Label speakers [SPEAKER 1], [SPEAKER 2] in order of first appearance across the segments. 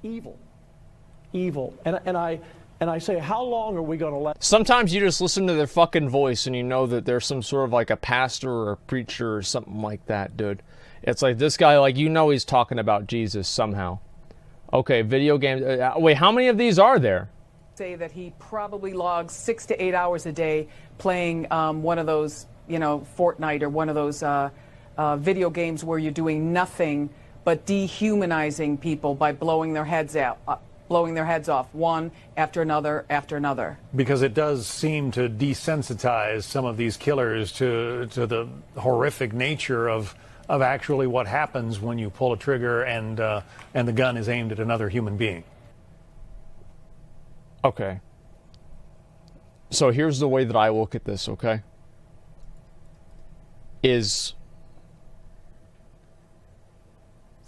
[SPEAKER 1] evil, evil. And I say, how long are we going to let...
[SPEAKER 2] Sometimes you just listen to their fucking voice and you know that there's some sort of like a pastor or a preacher or something like that, dude. It's like this guy, like, you know he's talking about Jesus somehow. Okay, video games. Wait, how many of these are there?
[SPEAKER 3] Say that he probably logs 6 to 8 hours a day playing one of those, you know, Fortnite or one of those video games where you're doing nothing but dehumanizing people by blowing their heads out. Blowing their heads off, one after another after another.
[SPEAKER 4] Because it does seem to desensitize some of these killers to the horrific nature of actually what happens when you pull a trigger and the gun is aimed at another human being.
[SPEAKER 2] Okay. So here's the way that I look at this, okay? Is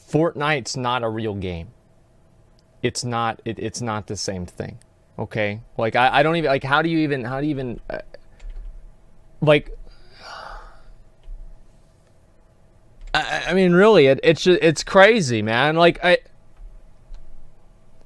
[SPEAKER 2] Fortnite's not a real game. It's not the same thing, okay? Like, I don't even, like, how do you even, like, I mean, really, it's crazy, man. Like,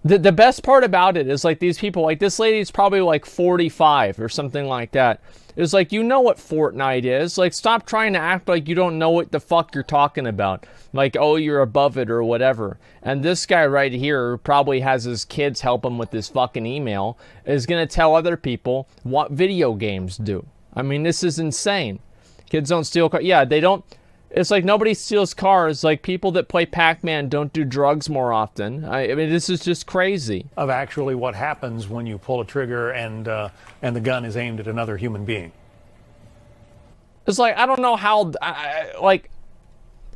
[SPEAKER 2] the best part about it is, like, these people, like, this lady's probably, like, 45 or something like that. It's like, you know what Fortnite is. Like, stop trying to act like you don't know what the fuck you're talking about. Like, oh, you're above it or whatever. And this guy right here, who probably has his kids help him with this fucking email, is going to tell other people what video games do. I mean, this is insane. Kids don't steal cars. Yeah, they don't. It's like nobody steals cars. Like, people that play Pac-Man don't do drugs more often. I mean, this is just crazy.
[SPEAKER 4] Of actually what happens when you pull a trigger and the gun is aimed at another human being.
[SPEAKER 2] It's like, I don't know how, like,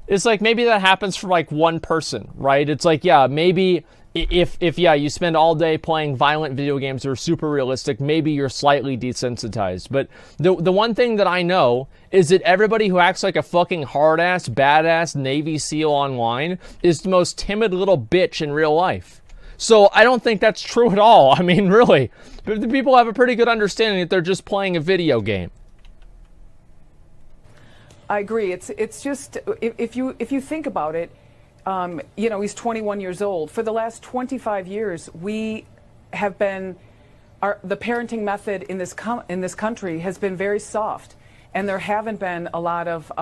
[SPEAKER 2] it's like maybe that happens for like one person, right? It's like, yeah, maybe if yeah, you spend all day playing violent video games that are super realistic, maybe you're slightly desensitized. But the one thing that I know is that everybody who acts like a fucking hard-ass, badass Navy SEAL online is the most timid little bitch in real life. So I don't think that's true at all. I mean, really, the people have a pretty good understanding that they're just playing a video game.
[SPEAKER 3] I agree. It's just, if you think about it, you know, he's 21 years old. For the last 25 years, we have been, the parenting method in this country has been very soft, and there haven't been a lot of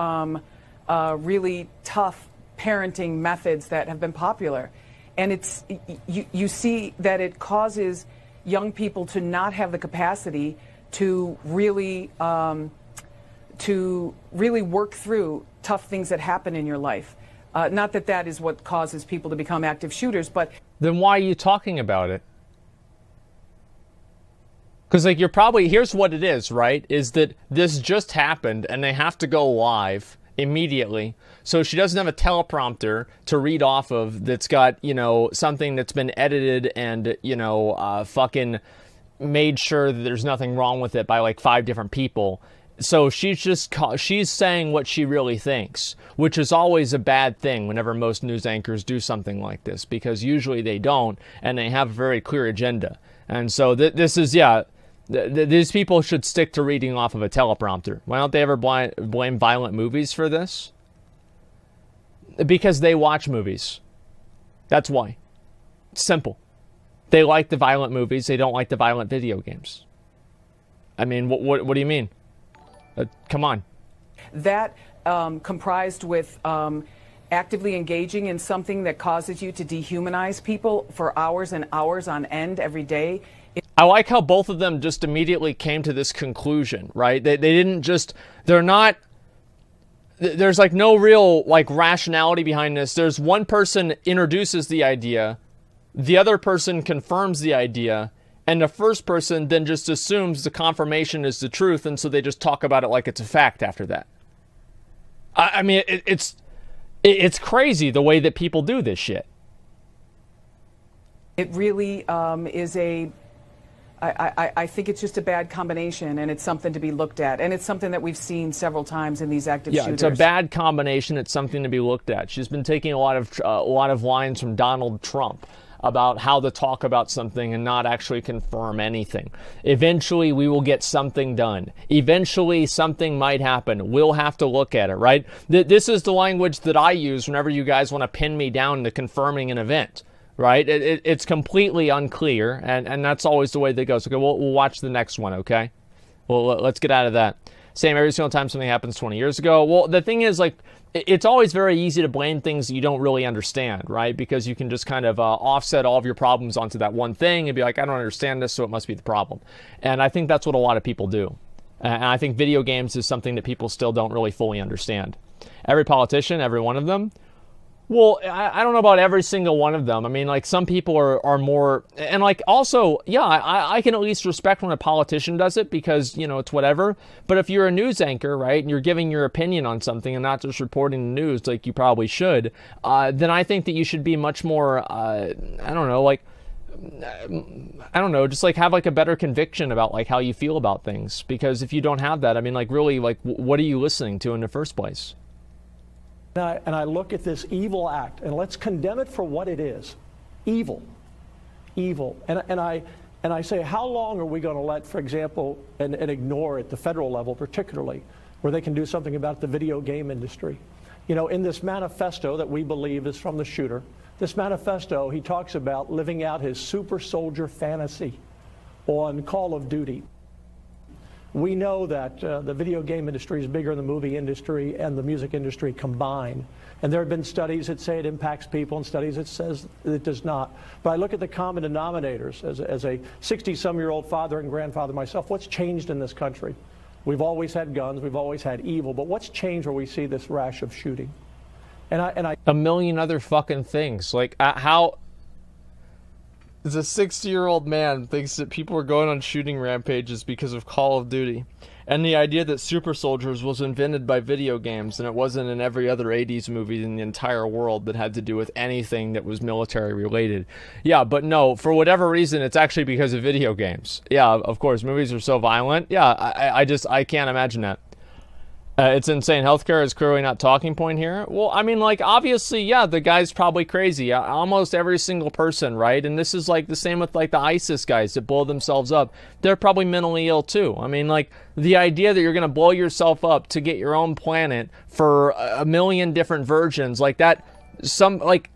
[SPEAKER 3] really tough parenting methods that have been popular. And it's you see that it causes young people to not have the capacity to really work through tough things that happen in your life. Not that that is what causes people to become active shooters, but...
[SPEAKER 2] Then why are you talking about it? Because, like, you're probably... Here's what it is, right? Is that this just happened, and they have to go live immediately. So she doesn't have a teleprompter to read off of that's got, you know, something that's been edited and, you know, fucking made sure that there's nothing wrong with it by, like, 5 different people. So she's saying what she really thinks, which is always a bad thing whenever most news anchors do something like this, because usually they don't, and they have a very clear agenda. And so this is, yeah, these people should stick to reading off of a teleprompter. Why don't they ever blame violent movies for this? Because they watch movies. That's why. It's simple. They like the violent movies. They don't like the violent video games. I mean, what do you mean? Come on.
[SPEAKER 3] That comprised with actively engaging in something that causes you to dehumanize people for hours and hours on end every day.
[SPEAKER 2] I like how both of them just immediately came to this conclusion, right? They didn't just, they're not, there's like no real like rationality behind this. There's one person introduces the idea, the other person confirms the idea, and the first person then just assumes the confirmation is the truth, and so they just talk about it like it's a fact after that. I mean, it's crazy the way that people do this shit.
[SPEAKER 3] It really is I think it's just a bad combination, and it's something to be looked at. And it's something that we've seen several times in these active shooters.
[SPEAKER 2] Yeah, it's a bad combination. It's something to be looked at. She's been taking a lot of lines from Donald Trump about how to talk about something and not actually confirm anything. Eventually, we will get something done. Eventually, something might happen. We'll have to look at it, right? This is the language that I use whenever you guys want to pin me down to confirming an event, right? It's completely unclear, and that's always the way that goes. Okay, we'll watch the next one, okay? Well, let's get out of that. Same every single time something happens 20 years ago. Well, the thing is, like, it's always very easy to blame things that you don't really understand, right? Because you can just kind of offset all of your problems onto that one thing and be like, I don't understand this, so it must be the problem. And I think that's what a lot of people do. And I think video games is something that people still don't really fully understand. Every politician, every one of them, well, I don't know about every single one of them. I mean, like, some people are more, and like, also, yeah, I can at least respect when a politician does it because, you know, it's whatever. But if you're a news anchor, right, and you're giving your opinion on something and not just reporting the news like you probably should, then I think that you should be much more, I don't know, just like have like a better conviction about like how you feel about things. Because if you don't have that, I mean, like, really, like, what are you listening to in the first place?
[SPEAKER 1] And I look at this evil act, and let's condemn it for what it is, evil. And I say, how long are we going to let, for example, and ignore at the federal level particularly, where they can do something about the video game industry? You know, in this manifesto that we believe is from the shooter, this manifesto, he talks about living out his super soldier fantasy on Call of Duty. We know that the video game industry is bigger than the movie industry and the music industry combined. And there have been studies that say it impacts people and studies that says it does not. But I look at the common denominators as a 60-some-year-old father and grandfather myself. What's changed in this country? We've always had guns. We've always had evil. But what's changed where we see this rash of shooting? And I
[SPEAKER 2] a million other fucking things. Like, how... As a 60-year-old man thinks that people are going on shooting rampages because of Call of Duty. And the idea that super soldiers was invented by video games and it wasn't in every other 80s movie in the entire world that had to do with anything that was military related. Yeah, but no, for whatever reason, it's actually because of video games. Yeah, of course, movies are so violent. Yeah, I can't imagine that. It's insane. Healthcare is clearly not talking point here. Well, I mean, like, obviously, yeah, the guy's probably crazy. Almost every single person, right? And this is like the same with like the ISIS guys that blow themselves up. They're probably mentally ill too. I mean, like, the idea that you're going to blow yourself up to get your own planet for a million different versions like that.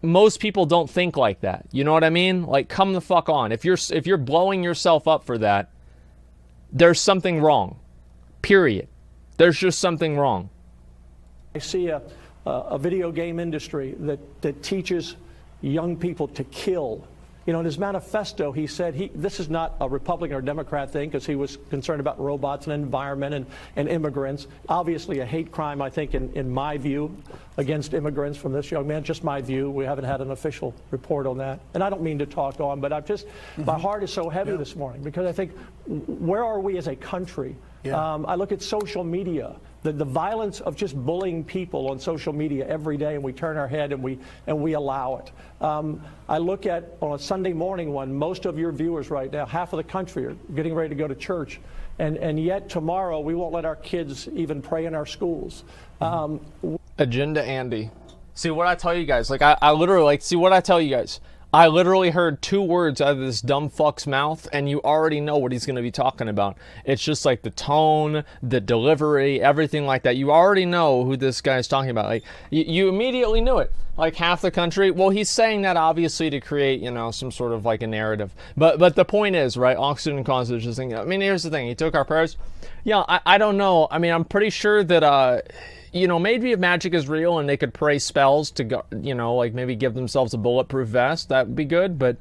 [SPEAKER 2] Most people don't think like that. You know what I mean? Like, come the fuck on. If you're blowing yourself up for that, there's something wrong. Period. There's just something wrong.
[SPEAKER 1] I see a video game industry that teaches young people to kill. You know, in his manifesto, he said this is not a Republican or Democrat thing because he was concerned about robots and environment and immigrants. Obviously a hate crime, I think, in my view, against immigrants from this young man. Just my view. We haven't had an official report on that. And I don't mean to talk on, but my heart is so heavy this morning because I think, where are we as a country? Yeah. I look at social media, the violence of just bullying people on social media every day, and we turn our head and we allow it. I look at, on a Sunday morning one, most of your viewers right now, half of the country are getting ready to go to church, and yet tomorrow we won't let our kids even pray in our schools.
[SPEAKER 2] Agenda Andy. See what I tell you guys, like I literally, like, see what I tell you guys. I literally heard 2 words out of this dumb fuck's mouth, and you already know what he's going to be talking about. It's just like the tone, the delivery, everything like that. You already know who this guy's talking about. Like, you immediately knew it. Like, half the country, well, he's saying that obviously to create, you know, some sort of like a narrative. But the point is, right, Oxygen causes just thinking, I mean, here's the thing. He took our prayers. Yeah, I don't know. I mean, I'm pretty sure that, you know, maybe if magic is real and they could pray spells to go, you know, like maybe give themselves a bulletproof vest, that would be good. But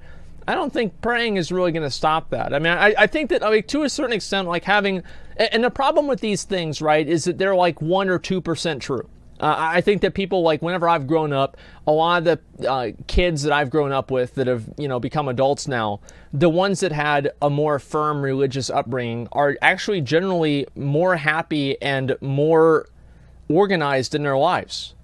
[SPEAKER 2] I don't think praying is really going to stop that. I mean, I think that, like, to a certain extent, like having, and the problem with these things, right, is that they're like 1 or 2% true. I think that people, like, whenever I've grown up, a lot of the kids that I've grown up with that have, you know, become adults now, the ones that had a more firm religious upbringing are actually generally more happy and more organized in their lives.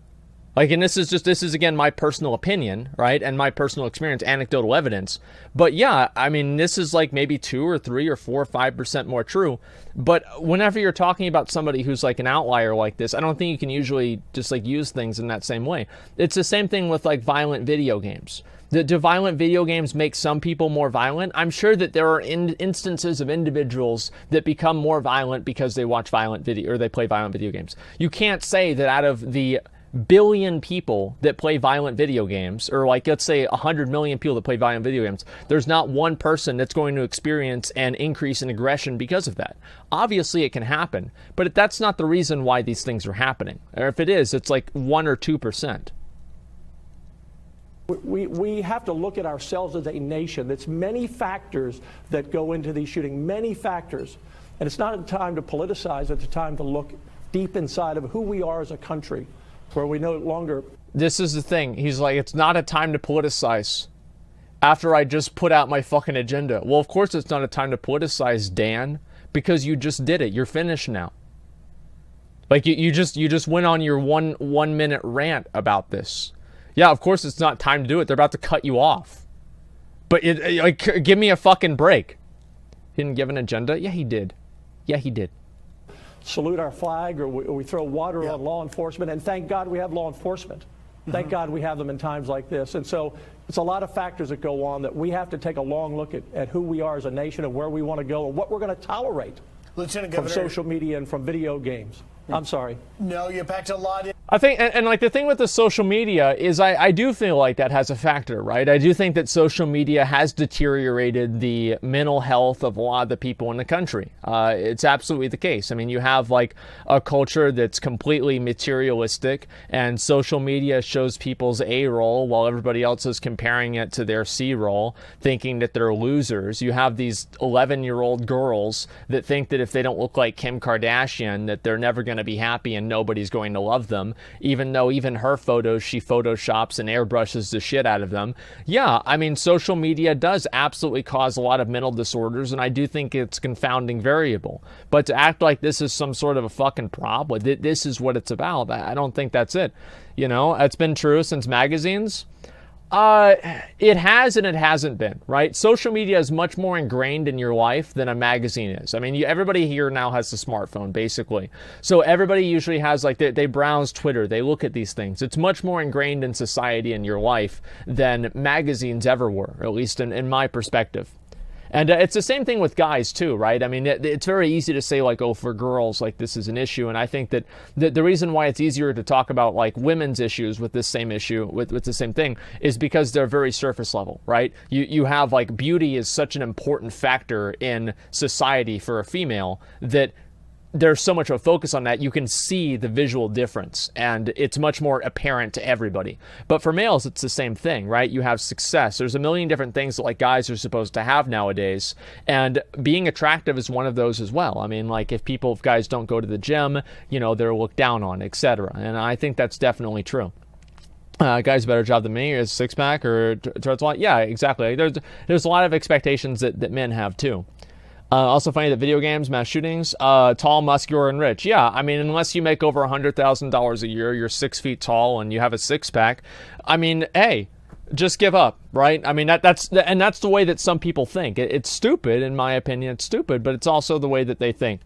[SPEAKER 2] Like, and this is again my personal opinion, right, and my personal experience, anecdotal evidence. But yeah, I mean, this is like maybe 2 or 3 or 4 or 5% more true. But whenever you're talking about somebody who's like an outlier like this, I don't think you can usually just like use things in that same way. It's the same thing with like violent video games. Do violent video games make some people more violent? I'm sure that there are instances of individuals that become more violent because they watch violent video or they play violent video games. You can't say that out of the billion people that play violent video games, or like let's say 100 million people that play violent video games, there's not one person that's going to experience an increase in aggression because of that. Obviously it can happen, but that's not the reason why these things are happening. Or if it is, it's like 1 or 2%.
[SPEAKER 1] We have to look at ourselves as a nation. There's many factors that go into these shootings, many factors. And it's not a time to politicize, it's a time to look deep inside of who we are as a country, where we no longer...
[SPEAKER 2] This is the thing. He's like, it's not a time to politicize after I just put out my fucking agenda. Well, of course it's not a time to politicize, Dan, because you just did it. You're finished now. Like, you just went on your one minute rant about this. Yeah, of course it's not time to do it. They're about to cut you off. But like, give me a fucking break. He didn't give an agenda? Yeah, he did. Yeah, he did.
[SPEAKER 1] Salute our flag, or we throw water on law enforcement, and thank God we have law enforcement. Thank God we have them in times like this. And so it's a lot of factors that go on that we have to take a long look at who we are as a nation and where we want to go and what we're going to tolerate from social media and from video games. I'm sorry.
[SPEAKER 5] No, you packed a lot in.
[SPEAKER 2] I think, and like the thing with the social media is I do feel like that has a factor, right? I do think that social media has deteriorated the mental health of a lot of the people in the country. It's absolutely the case. I mean, you have like a culture that's completely materialistic, and social media shows people's A roll while everybody else is comparing it to their C roll, thinking that they're losers. You have these 11-year-old girls that think that if they don't look like Kim Kardashian, that they're never going to be happy and nobody's going to love them, even though even her photos, she photoshops and airbrushes the shit out of them. Yeah, I mean, social media does absolutely cause a lot of mental disorders, and I do think it's a confounding variable. But to act like this is some sort of a fucking problem, this is what it's about, I don't think that's it. You know, it's been true since magazines. It has and it hasn't been, right? Social media is much more ingrained in your life than a magazine is. I mean, everybody here now has a smartphone, basically. So everybody usually has, like, they browse Twitter, they look at these things. It's much more ingrained in society and your life than magazines ever were, at least in my perspective. And it's the same thing with guys too, right? I mean, it's very easy to say like, oh, for girls, like this is an issue. And I think that the reason why it's easier to talk about like women's issues with this same issue, with the same thing, is because they're very surface level, right? You have like beauty is such an important factor in society for a female that there's so much of a focus on that, you can see the visual difference, and it's much more apparent to everybody. But for males, it's the same thing, right? You have success. There's a million different things that like guys are supposed to have nowadays, and being attractive is one of those as well. I mean, like if guys don't go to the gym, you know, they're looked down on, etc. And I think that's definitely true. Guys, better job than me, is six-pack or towards a lot. Yeah, exactly. There's a lot of expectations that men have too. Also funny that video games, mass shootings, tall, muscular, and rich. Yeah, I mean, unless you make over $100,000 a year, you're 6 feet tall, and you have a six-pack, I mean, hey, just give up, right? I mean, that's the way that some people think. It's stupid, in my opinion. It's stupid, but it's also the way that they think.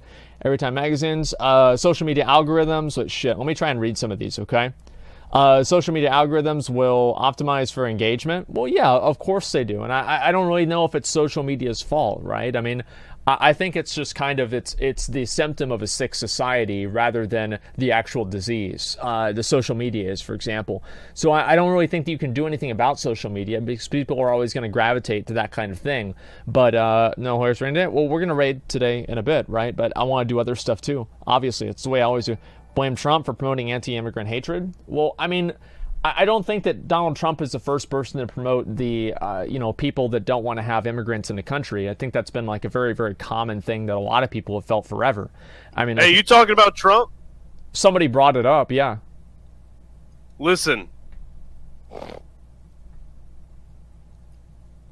[SPEAKER 2] Every time magazines, social media algorithms, shit. Let me try and read some of these, okay? Social media algorithms will optimize for engagement. Well, yeah, of course they do. And I don't really know if it's social media's fault, right? I mean, I think it's just kind of, it's the symptom of a sick society rather than the actual disease. The social media is, for example. So I don't really think that you can do anything about social media because people are always going to gravitate to that kind of thing. But no, where's Randy? Well, we're going to raid today in a bit, right? But I want to do other stuff too. Obviously, it's the way I always do. Blame Trump for promoting anti-immigrant hatred. Well, I mean, I don't think that Donald Trump is the first person to promote the, people that don't want to have immigrants in the country. I think that's been like a very, very common thing that a lot of people have felt forever. I mean,
[SPEAKER 6] hey, you talking about Trump?
[SPEAKER 2] Somebody brought it up, yeah.
[SPEAKER 6] Listen,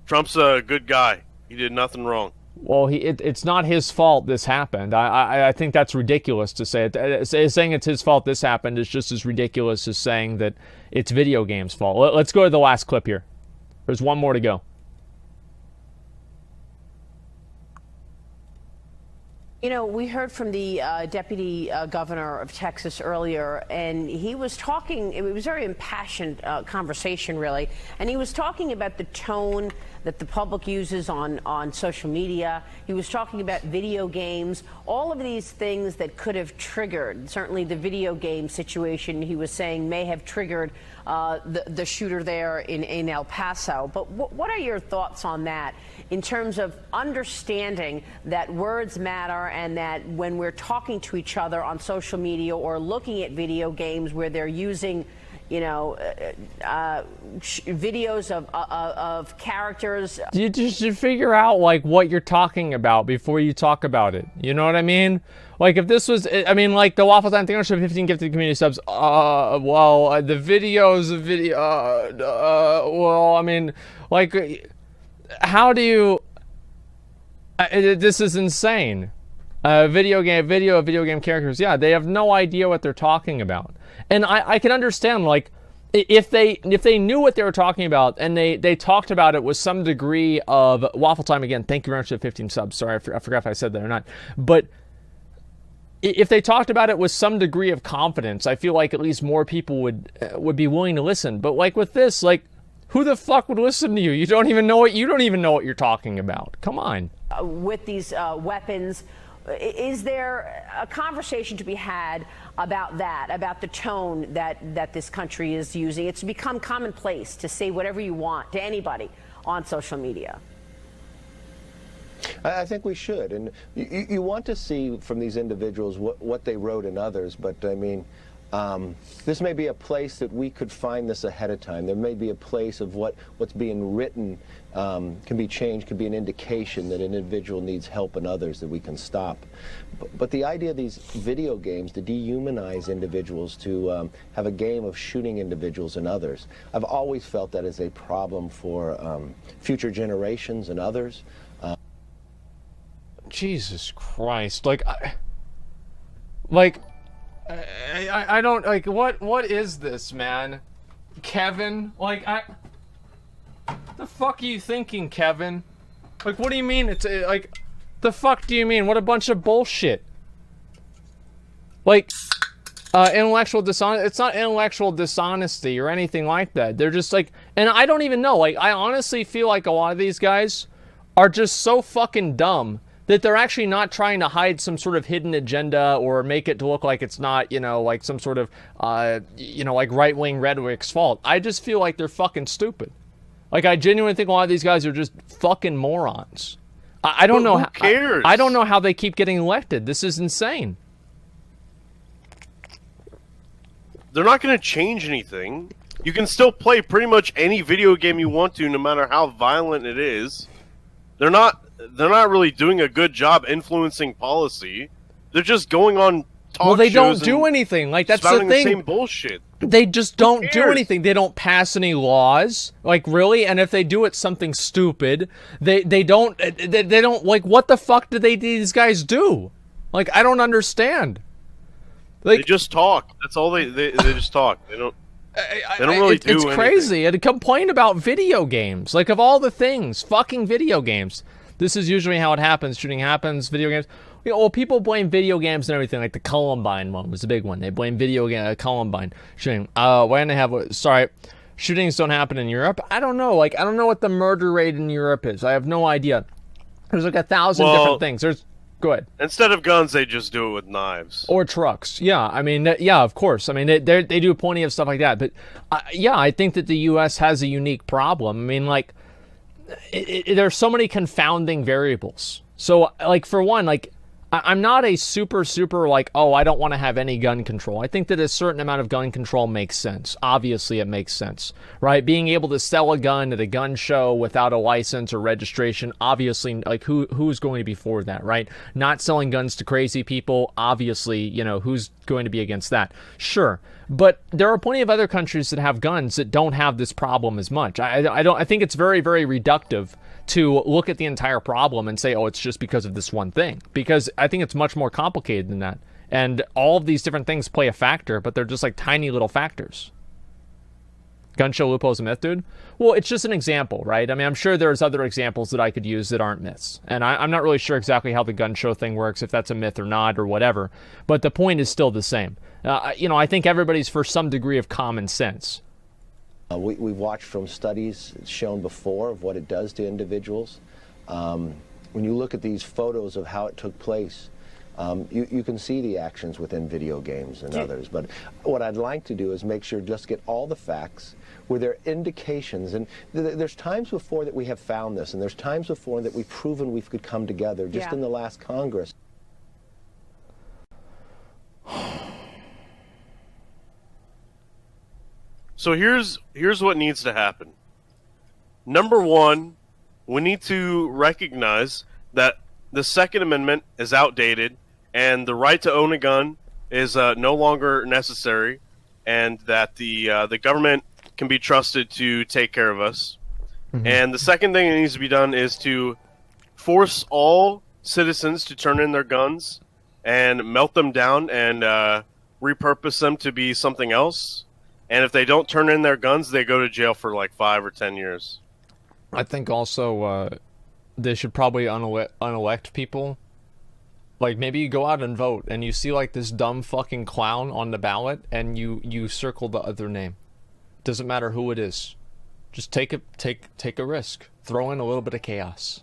[SPEAKER 6] Trump's a good guy. He did nothing wrong.
[SPEAKER 2] Well, it's not his fault this happened. I think that's ridiculous to say it. Saying it's his fault this happened is just as ridiculous as saying that it's video games' fault. Let's go to the last clip here. There's one more to go.
[SPEAKER 7] You know, we heard from the deputy governor of Texas earlier, and he was talking, it was a very impassioned conversation, really, and he was talking about the tone that the public uses on social media. He was talking about video games, all of these things that could have triggered, certainly the video game situation, he was saying, may have triggered the shooter there in El Paso. But what are your thoughts on that in terms of understanding that words matter and that when we're talking to each other on social media or looking at video games where they're using, you know, videos of characters?
[SPEAKER 2] You just should figure out, like, what you're talking about before you talk about it. You know what I mean? Like, if this was, I mean, like, the Waffle Time Thing Show 15 gifted community subs, well, the videos of well, I mean, like, how do you, this is insane. Video game characters, yeah, they have no idea what they're talking about. And I can understand, like, if they knew what they were talking about and they talked about it with some degree of Waffle Time, again, thank you very much for the 15 subs. Sorry, I forgot if I said that or not. But if they talked about it with some degree of confidence, I feel like at least more people would be willing to listen. But like with this, like, who the fuck would listen to you? You don't even know what you're talking about. Come on.
[SPEAKER 7] With these weapons, is there a conversation to be had about that, about the tone that this country is using? It's become commonplace to say whatever you want to anybody on social media.
[SPEAKER 8] I think we should, and you want to see from these individuals what they wrote in others, but I mean, this may be a place that we could find this ahead of time. There may be a place of what's being written can be changed, could be an indication that an individual needs help in others that we can stop. But the idea of these video games to dehumanize individuals, to have a game of shooting individuals and others, I've always felt that is a problem for future generations and others.
[SPEAKER 2] Jesus Christ, like, I don't, like, what is this, man? Kevin? Like, the fuck are you thinking, Kevin? Like, what do you mean it's, like, the fuck do you mean? What a bunch of bullshit. Like, intellectual dishonesty, it's not intellectual dishonesty or anything like that. They're just like, and I don't even know, like, I honestly feel like a lot of these guys are just so fucking dumb that they're actually not trying to hide some sort of hidden agenda or make it to look like it's not, you know, like some sort of, you know, like right-wing rhetoric's fault. I just feel like they're fucking stupid. Like, I genuinely think a lot of these guys are just fucking morons. I don't know.
[SPEAKER 6] Who cares?
[SPEAKER 2] I don't know how they keep getting elected. This is insane.
[SPEAKER 6] They're not going to change anything. You can still play pretty much any video game you want to, no matter how violent it is. They're not really doing a good job influencing policy. They're just going on talk shows.
[SPEAKER 2] Well, they don't do anything. Like, that's the thing.
[SPEAKER 6] The same bullshit.
[SPEAKER 2] They just don't do anything. They don't pass any laws. Like, really? And if they do, it's something stupid. They don't, like, what the fuck do these guys do? Like, I don't understand. Like,
[SPEAKER 6] they just talk. That's all they just talk. They don't really do anything.
[SPEAKER 2] It's crazy. And complain about video games. Like, of all the things, fucking video games. This is usually how it happens. Shooting happens, video games. You know, well, people blame video games and everything. Like the Columbine one was a big one. They blame Columbine shooting. Why didn't they have? Sorry, shootings don't happen in Europe. I don't know. Like, I don't know what the murder rate in Europe is. I have no idea. There's like 1,000 different things. Go ahead.
[SPEAKER 6] Instead of guns, they just do it with knives
[SPEAKER 2] or trucks. Yeah, I mean, yeah, of course. I mean, they do plenty of stuff like that. But yeah, I think that the U.S. has a unique problem. I mean, like, there's so many confounding variables. So, like, for one, like, I'm not a super, like, oh, I don't want to have any gun control. I think that a certain amount of gun control makes sense. Obviously, it makes sense, right? Being able to sell a gun at a gun show without a license or registration, obviously, like, who's going to be for that, right? Not selling guns to crazy people, obviously, you know, who's going to be against that? Sure. But there are plenty of other countries that have guns that don't have this problem as much. I think it's very, very reductive to look at the entire problem and say, oh, it's just because of this one thing. Because I think it's much more complicated than that. And all of these different things play a factor, but they're just like tiny little factors. Gun show loophole is a myth, dude? Well, it's just an example, right? I mean, I'm sure there's other examples that I could use that aren't myths. And I'm not really sure exactly how the gun show thing works, if that's a myth or not, or whatever. But the point is still the same. I think everybody's for some degree of common sense.
[SPEAKER 8] We've watched from studies shown before of what it does to individuals. When you look at these photos of how it took place, you can see the actions within video games and others. But what I'd like to do is make sure just get all the facts where there are indications. And there's times before that we have found this, and there's times before that we've proven we could come together just in the last Congress.
[SPEAKER 6] So here's what needs to happen. Number one, we need to recognize that the Second Amendment is outdated and the right to own a gun is no longer necessary, and that the government can be trusted to take care of us. Mm-hmm. And the second thing that needs to be done is to force all citizens to turn in their guns and melt them down and repurpose them to be something else. And if they don't turn in their guns, they go to jail for like 5 or 10 years.
[SPEAKER 2] I think also they should probably unelect people. Like, maybe you go out and vote, and you see like this dumb fucking clown on the ballot, and you circle the other name. Doesn't matter who it is. Just take a risk. Throw in a little bit of chaos.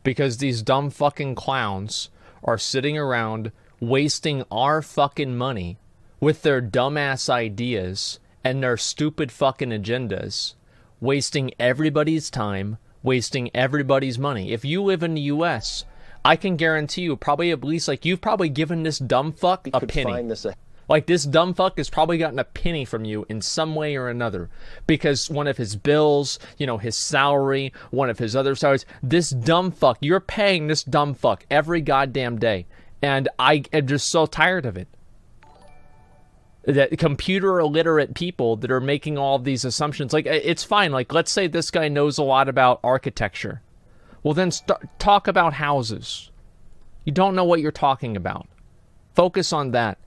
[SPEAKER 2] Because these dumb fucking clowns are sitting around wasting our fucking money with their dumbass ideas and their stupid fucking agendas, wasting everybody's time, wasting everybody's money. If you live in the U.S., I can guarantee you probably at least, like, you've probably given this dumb fuck a penny. Like, this dumb fuck has probably gotten a penny from you in some way or another. Because one of his bills, his salary, one of his other salaries, this dumb fuck, you're paying this dumb fuck every goddamn day. And I am just so tired of it. That computer illiterate people that are making all of these assumptions, like, it's fine. Like, let's say this guy knows a lot about architecture. Well, then talk about houses. You don't know what you're talking about. Focus on that.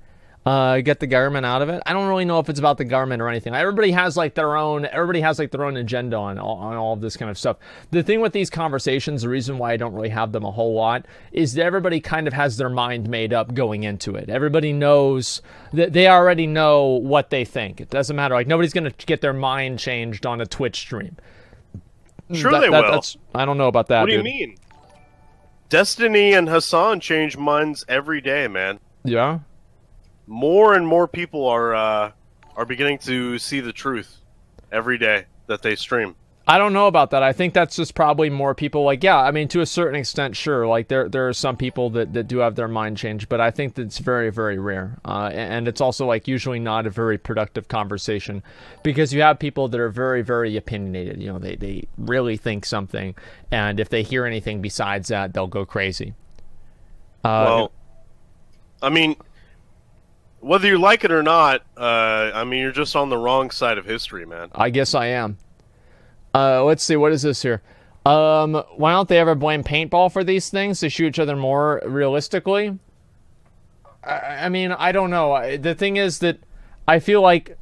[SPEAKER 2] Get the government out of it. I don't really know if it's about the government or anything. Everybody has their own agenda on all of this kind of stuff. The thing with these conversations, the reason why I don't really have them a whole lot, is that everybody kind of has their mind made up going into it. Everybody knows that they already know what they think. It doesn't matter. Like, nobody's going to get their mind changed on a Twitch stream.
[SPEAKER 6] Sure they will.
[SPEAKER 2] I don't know about that,
[SPEAKER 6] What do you mean? Destiny and Hassan change minds every day, man.
[SPEAKER 2] Yeah?
[SPEAKER 6] More and more people are beginning to see the truth every day that they stream.
[SPEAKER 2] I don't know about that. I think that's just probably more people like, yeah, I mean, to a certain extent, sure. Like, there are some people that do have their mind changed, but I think that's very, very rare. And it's also, like, usually not a very productive conversation because you have people that are very, very opinionated. They really think something, and if they hear anything besides that, they'll go crazy.
[SPEAKER 6] Well, I mean, whether you like it or not, you're just on the wrong side of history, man.
[SPEAKER 2] I guess I am. Let's see, what is this here? Why don't they ever blame paintball for these things to shoot each other more realistically? I mean, I don't know. The thing is that I feel like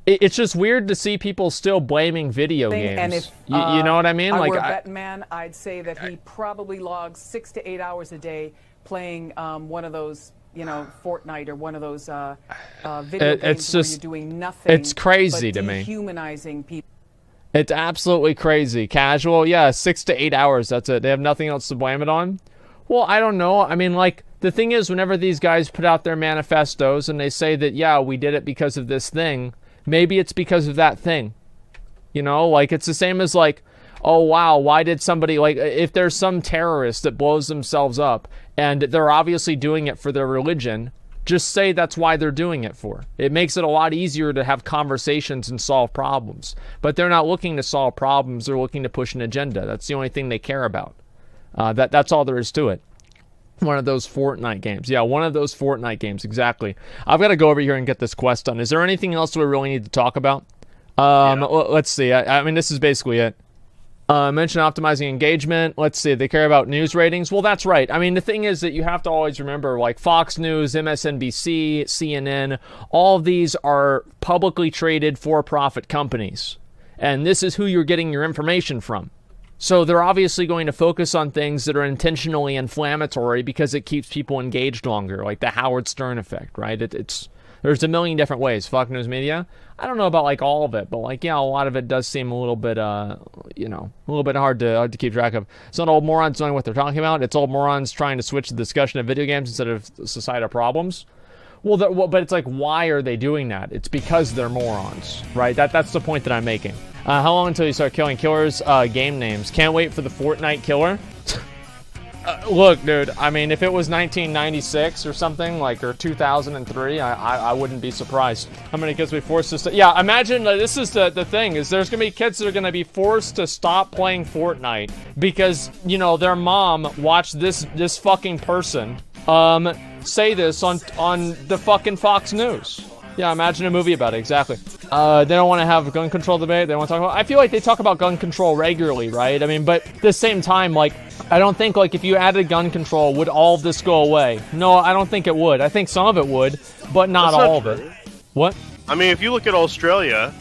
[SPEAKER 2] it's just weird to see people still blaming video games.
[SPEAKER 3] And if,
[SPEAKER 2] you know what I mean?
[SPEAKER 3] I were a betting man, I'd say that he probably logs 6 to 8 hours a day playing one of those, Fortnite or one of those video games where you're doing nothing.
[SPEAKER 2] It's crazy
[SPEAKER 3] but
[SPEAKER 2] to me.
[SPEAKER 3] Dehumanizing people.
[SPEAKER 2] It's absolutely crazy. Casual, yeah, 6 to 8 hours, that's it. They have nothing else to blame it on? Well, I don't know. I mean, like, the thing is, whenever these guys put out their manifestos and they say that, yeah, we did it because of this thing, maybe it's because of that thing. Like, it's the same as, like, oh, wow, why did somebody, like, if there's some terrorist that blows themselves up and they're obviously doing it for their religion, just say that's why they're doing it for. It makes it a lot easier to have conversations and solve problems. But they're not looking to solve problems. They're looking to push an agenda. That's the only thing they care about. That's all there is to it. One of those Fortnite games. Yeah, one of those Fortnite games, exactly. I've got to go over here and get this quest done. Is there anything else we really need to talk about? Let's see. I mean, this is basically it. Mention optimizing engagement. Let's see. They care about news ratings. Well, that's right. I mean, the thing is that you have to always remember, like Fox News, MSNBC, CNN, all of these are publicly traded for-profit companies. And this is who you're getting your information from. So they're obviously going to focus on things that are intentionally inflammatory because it keeps people engaged longer, like the Howard Stern effect, right? There's a million different ways. Fox News Media, I don't know about like all of it, but like, yeah, a lot of it does seem a little bit, a little bit hard to keep track of. It's not old morons knowing what they're talking about. It's old morons trying to switch the discussion of video games instead of societal problems. Well, but it's like, why are they doing that? It's because they're morons, right? That's the point that I'm making. How long until you start killing killers? Game names. Can't wait for the Fortnite killer. Look, dude, I mean, if it was 1996 or something, like, or 2003, I wouldn't be surprised. How many kids will be forced to yeah, imagine this is the thing, is there's going to be kids that are going to be forced to stop playing Fortnite because, you know, their mom watched this fucking person say this on the fucking Fox News. Yeah, imagine a movie about it, exactly. They don't want to have a gun control debate. They don't want to talk about... I feel like they talk about gun control regularly, right? I mean, but at the same time, like, I don't think, like, if you added gun control, would all of this go away? No, I don't think it would. I think some of it would, but not all of it. What?
[SPEAKER 6] I mean, if you look at Australia,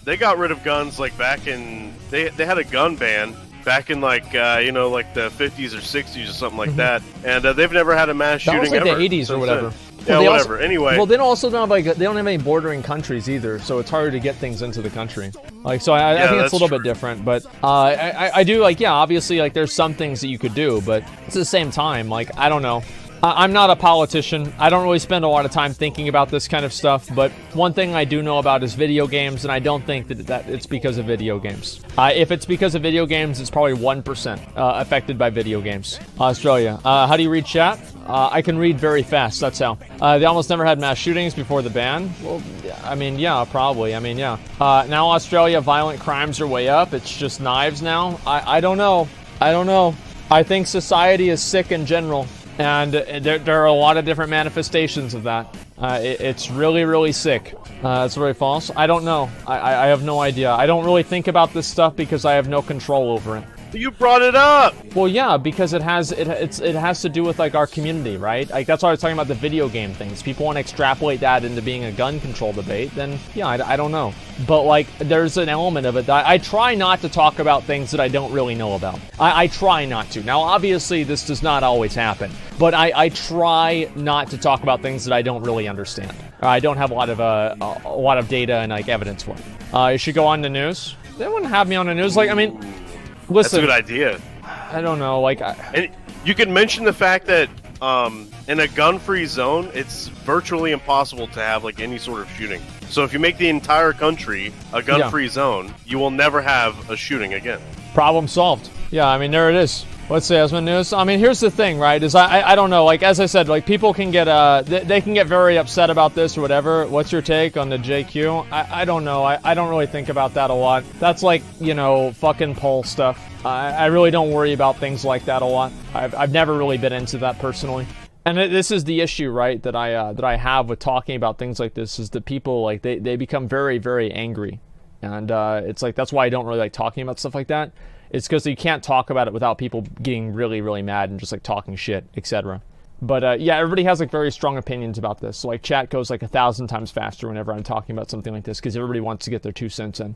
[SPEAKER 6] they got rid of guns, like, back in... They had a gun ban back in, like, like the 50s or 60s or something like that, and they've never had a mass shooting ever.
[SPEAKER 2] That was like the 80s or whatever.
[SPEAKER 6] Yeah, whatever. Anyway.
[SPEAKER 2] Well, they don't have any bordering countries either, so it's harder to get things into the country. Like, so I think it's a little bit different, but I do, like, yeah, obviously, like, there's some things that you could do, but at the same time, like, I don't know. I'm not a politician. I don't really spend a lot of time thinking about this kind of stuff, but one thing I do know about is video games, and I don't think that it's because of video games. If it's because of video games, it's probably 1% affected by video games. Australia. How do you read chat? I can read very fast, that's how. They almost never had mass shootings before the ban. Well, I mean, yeah, probably. I mean, yeah. Now Australia, violent crimes are way up. It's just knives now. I don't know. I don't know. I think society is sick in general. And there are a lot of different manifestations of that. It's really, really sick. It's very false. I don't know. I have no idea. I don't really think about this stuff because I have no control over it.
[SPEAKER 6] You brought it up.
[SPEAKER 2] Well, yeah, because it has to do with like our community, right? Like that's why I was talking about the video game things. People want to extrapolate that into being a gun control debate. Then yeah, I don't know. But like, there's an element of it that I try not to talk about things that I don't really know about. I try not to. Now, obviously, this does not always happen, but I try not to talk about things that I don't really understand. I don't have a lot of data and like evidence for it. You should go on the news. They wouldn't have me on the news. Like, I mean. Listen,
[SPEAKER 6] that's a good idea.
[SPEAKER 2] I don't know, like...
[SPEAKER 6] And you can mention the fact that in a gun-free zone, it's virtually impossible to have like any sort of shooting. So if you make the entire country a gun-free zone, you will never have a shooting again.
[SPEAKER 2] Problem solved. Yeah, I mean, there it is. Let's say Asmongold News. I mean, here's the thing, right? Is I don't know. Like as I said, like people can get they can get very upset about this or whatever. What's your take on the JQ? I don't know. I don't really think about that a lot. That's like, you know, fucking poll stuff. I really don't worry about things like that a lot. I've never really been into that personally. And this is the issue, right? That I have with talking about things like this is that people like they become very, very angry, and it's like that's why I don't really like talking about stuff like that. It's because you can't talk about it without people getting really, really mad and just like talking shit, etc. But yeah, everybody has like very strong opinions about this. So like chat goes like 1,000 times faster whenever I'm talking about something like this because everybody wants to get their 2 cents in.